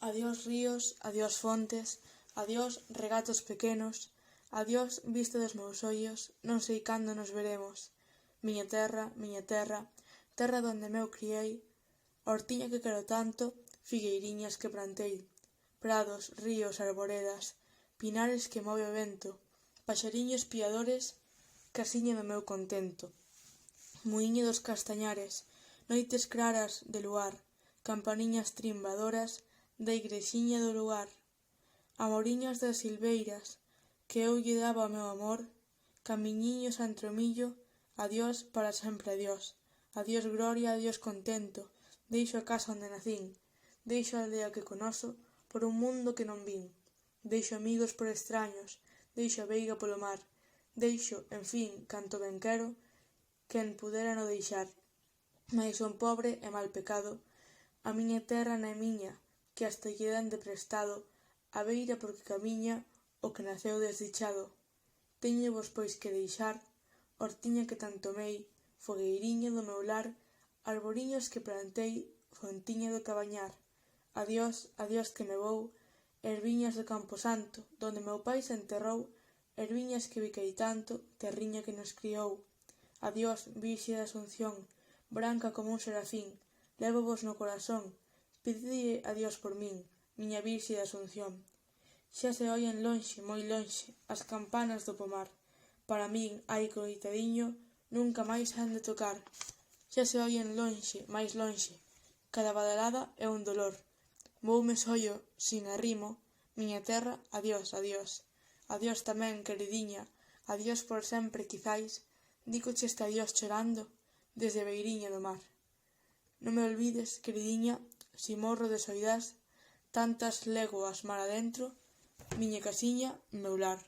Adiós ríos, adiós fontes, adiós regatos pequenos, adiós vista dos meus ollos, non sei cando nos veremos. Miña terra, terra donde meu criei, hortiña que quero tanto, figueiriñas que plantei, prados, ríos, arboredas, pinares que move o vento, paxariños piadores, casiña do meu contento. Muíño dos castañares, noites claras de luar, campaniñas trimbadoras da igrexiña do lugar, amoriñas das silveiras, que eu lle daba o meu amor, camiñiños entre o millo, adiós para sempre adiós, adiós gloria, adiós contento, deixo a casa onde nacín, deixo a aldea que conoso por un mundo que non vin, deixo amigos por extraños, deixo a veiga polo mar, deixo, en fin, canto ben quero, quen pudera no deixar. Mais son pobre e mal pecado, a miña terra non é miña, que hasta lle den de prestado, a beira porque camiña o que naceu desdichado. Teñovos pois que deixar, hortiña que tanto amei, fogueiriña do meu lar, arboriños que plantei, fontiña do cabañar. Adiós, adiós que me vou, erviñas do Campo Santo, donde meu pai se enterrou, erviñas que biquei tanto, terriña que nos criou. Adiós, Virxe da Asunción, branca como un serafín, lévovos no corazón, pedide adiós por min, miña Virxe da Asunción. Xa se oyen lonxe, moi lonxe, as campanas do pomar. Para min, ai coitadiño, nunca máis han de tocar. Xa se oyen lonxe, máis lonxe, cada badalada é un dolor. Voume sollo, sin arrimo, miña terra, adiós, adiós. Adiós tamén, queridiña, adiós por sempre quizais, dígoche este adiós chorando, desde a beiriña do mar. Non me olvides, queridiña, si morro de soidás, tantas leguas mar adentro, miña casiña, meu lar.